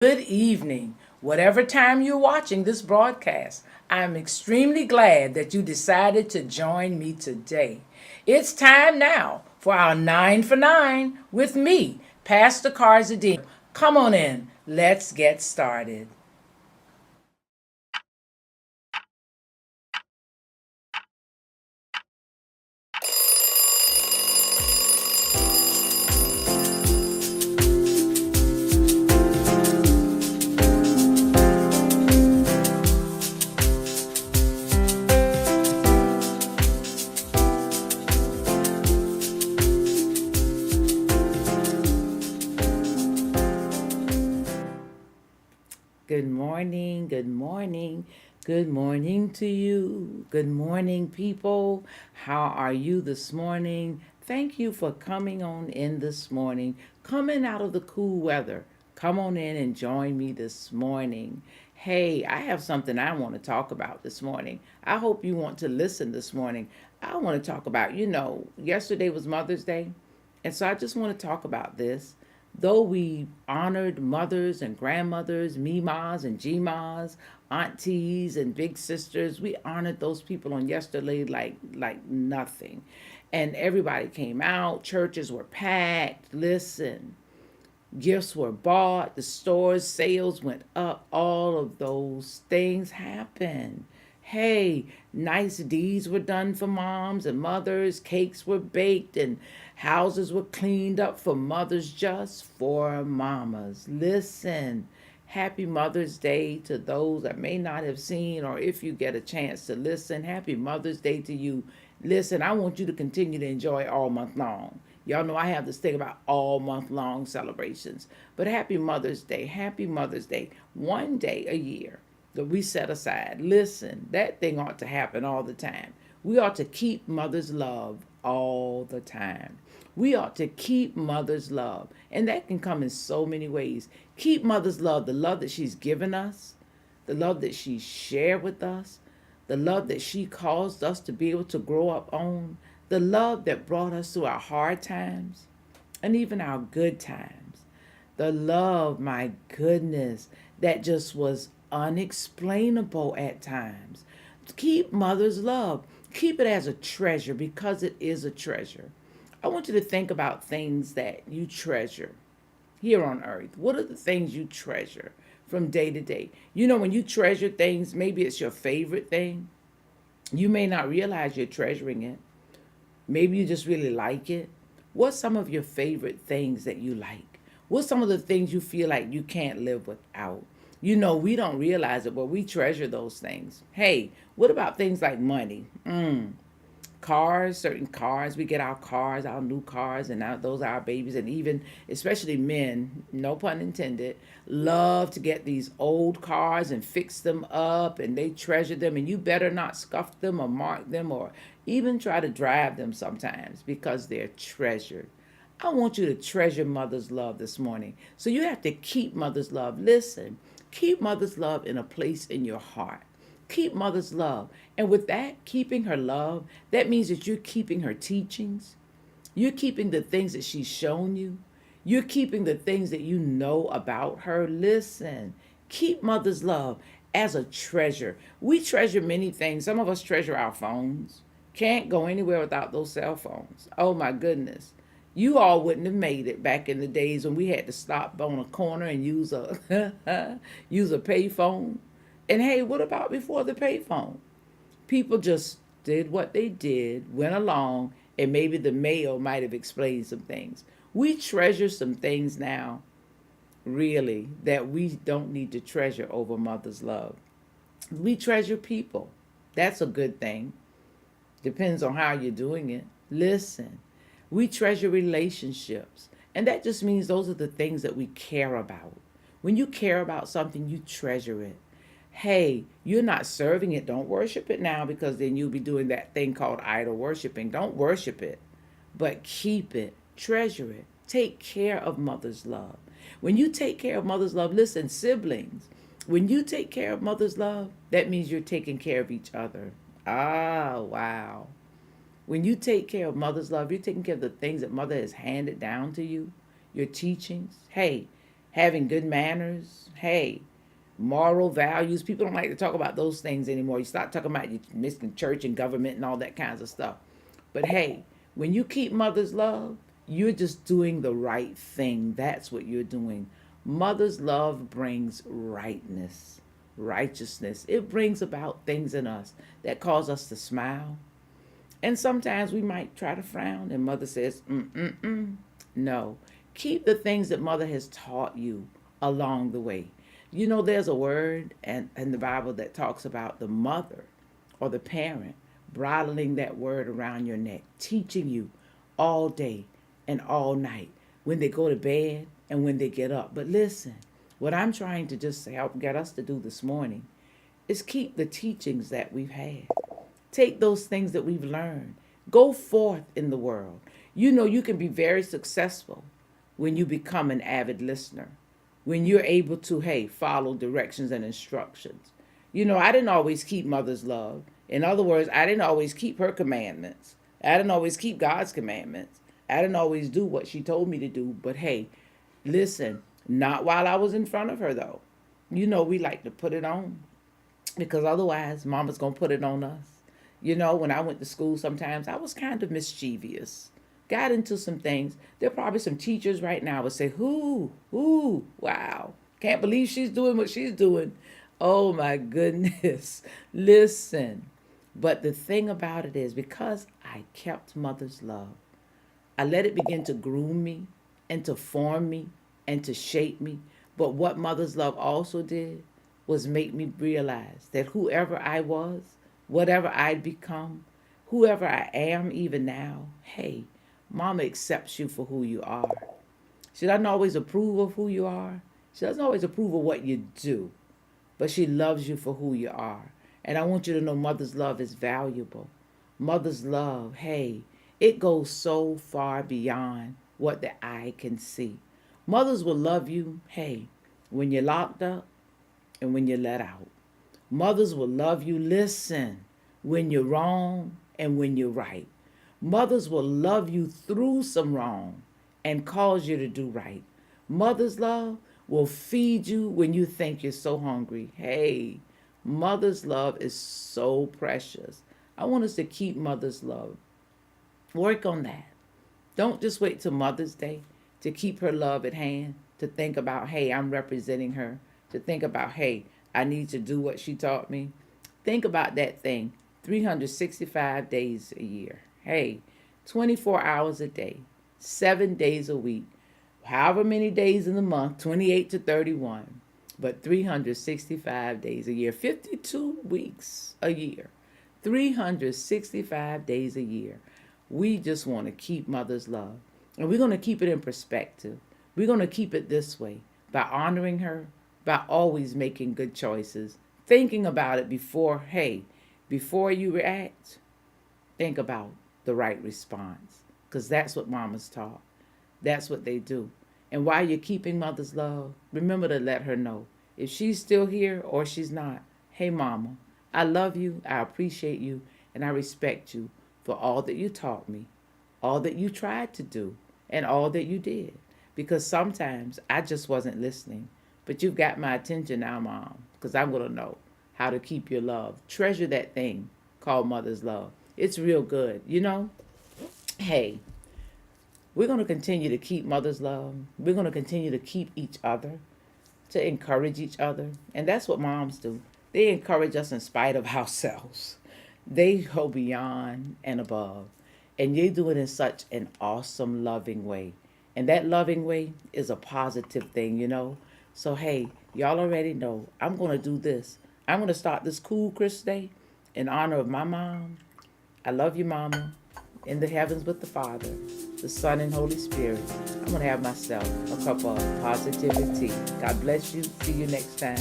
Good evening. Whatever time you're watching this broadcast, I'm extremely glad that you decided to join me today. It's time now for our 9 for 9 with me, Pastor Carzadean. Come on in. Let's get started. Good morning, good morning, good morning to you. Good morning, people. How are you this morning? Thank you for coming on in this morning, coming out of the cool weather. Come on in and join me this morning. Hey, I have something I want to talk about this morning. I hope you want to listen this morning. I want to talk about, yesterday was Mother's Day. And so I just want to talk about this. Though we honored mothers and grandmothers, mimas and gmas, aunties and big sisters, we honored those people on yesterday like nothing. And everybody came out, churches were packed. Listen, gifts were bought, the stores sales went up, all of those things happened. Hey, nice deeds were done for moms and mothers, cakes were baked, and houses were cleaned up for mothers, just for mamas. Listen, happy Mother's Day to those that may not have seen, or if you get a chance to listen, happy Mother's Day to you. Listen, I want you to continue to enjoy all month long. Y'all know I have this thing about all month long celebrations. But happy Mother's Day. Happy Mother's Day. One day a year that we set aside. Listen, that thing ought to happen all the time. We ought to keep mother's love all the time. We ought to keep mother's love. And that can come in so many ways. Keep mother's love, the love that she's given us, the love that she shared with us, the love that she caused us to be able to grow up on, the love that brought us through our hard times and even our good times. The love, my goodness, that just was unexplainable at times. Keep mother's love. Keep it as a treasure because it is a treasure. I want you to think about things that you treasure here on earth. What are the things you treasure from day to day? When you treasure things, maybe it's your favorite thing. You may not realize you're treasuring it. Maybe you just really like it. What's some of your favorite things that you like? What's some of the things you feel like you can't live without? We don't realize it, but we treasure those things. Hey, what about things like money? Cars, certain cars. We get our cars, our new cars, and those are our babies. And even, especially men, no pun intended, love to get these old cars and fix them up, and they treasure them. And you better not scuff them or mark them or even try to drive them sometimes because they're treasured. I want you to treasure mother's love this morning. So you have to keep mother's love. Listen, keep mother's love in a place in your heart. Keep mother's love. And with that, keeping her love, that means that you're keeping her teachings. You're keeping the things that she's shown you. You're keeping the things that you know about her. Listen, keep mother's love as a treasure. We treasure many things. Some of us treasure our phones. Can't go anywhere without those cell phones. Oh my goodness. You all wouldn't have made it back in the days when we had to stop on a corner and use a use a payphone. And hey, what about before the payphone? People just did what they did, went along, and maybe the mail might have explained some things. We treasure some things now, really, that we don't need to treasure over mother's love. We treasure people. That's a good thing. Depends on how you're doing it. Listen, we treasure relationships. And that just means those are the things that we care about. When you care about something, you treasure it. Hey, you're not serving it. Don't worship it now because then you'll be doing that thing called idol worshiping. Don't worship it, but keep it, treasure it. Take care of mother's love. When you take care of mother's love, listen, siblings, when you take care of mother's love, that means you're taking care of each other. Ah, wow. When you take care of mother's love, you're taking care of the things that mother has handed down to you, your teachings. Hey, having good manners, hey, moral values. People don't like to talk about those things anymore. You start talking about you missing church and government and all that kinds of stuff. But hey, when you keep mother's love, you're just doing the right thing. That's what you're doing. Mother's love brings rightness, righteousness. It brings about things in us that cause us to smile. And sometimes we might try to frown, and mother says, no. Keep the things that mother has taught you along the way. You know, there's a word in the Bible that talks about the mother or the parent bridling that word around your neck, teaching you all day and all night when they go to bed and when they get up. But listen, what I'm trying to just help get us to do this morning is keep the teachings that we've had. Take those things that we've learned. Go forth in the world. You know, you can be very successful when you become an avid listener, when you're able to, hey, follow directions and instructions. You know, I didn't always keep mother's love. In other words, I didn't always keep her commandments. I didn't always keep God's commandments. I didn't always do what she told me to do. But hey, listen, not while I was in front of her, though. You know, we like to put it on because otherwise mama's going to put it on us. You know, when I went to school, sometimes I was kind of mischievous. Got into some things. There are probably some teachers right now would say, wow, can't believe she's doing what she's doing. Oh my goodness. Listen, but the thing about it is because I kept mother's love, I let it begin to groom me and to form me and to shape me. But what mother's love also did was make me realize that whoever I was, whatever I'd become, whoever I am even now, hey, mama accepts you for who you are. She doesn't always approve of who you are. She doesn't always approve of what you do, but she loves you for who you are. And I want you to know mother's love is valuable. Mother's love, hey, it goes so far beyond what the eye can see. Mothers will love you, hey, when you're locked up and when you're let out. Mothers will love you, listen, when you're wrong and when you're right. Mothers will love you through some wrong and cause you to do right. Mother's love will feed you when you think you're so hungry. Hey, mother's love is so precious. I want us to keep mother's love. Work on that. Don't just wait till Mother's Day to keep her love at hand, to think about, hey, I'm representing her, to think about, hey, I need to do what she taught me. Think about that thing 365 days a year. Hey, 24 hours a day, 7 days a week, however many days in the month, 28 to 31, but 365 days a year, 52 weeks a year, 365 days a year. We just want to keep mother's love. And we're going to keep it in perspective. We're going to keep it this way by honoring her, by always making good choices, thinking about it before you react, think about the right response, because that's what mamas taught. That's what they do. And while you're keeping mother's love, remember to let her know if she's still here or she's not. Hey, mama, I love you, I appreciate you, and I respect you for all that you taught me, all that you tried to do, and all that you did. Because sometimes I just wasn't listening. But you've got my attention now, Mom, because I'm going to know how to keep your love. Treasure that thing called mother's love. It's real good, you know? Hey, we're going to continue to keep mother's love. We're going to continue to keep each other, to encourage each other. And that's what moms do. They encourage us in spite of ourselves. They go beyond and above. And they do it in such an awesome, loving way. And that loving way is a positive thing, you know? So, hey, y'all already know I'm going to do this. I'm going to start this cool Chris Day in honor of my mom. I love you, Mama. In the heavens with the Father, the Son, and Holy Spirit. I'm going to have myself a cup of positivity. God bless you. See you next time.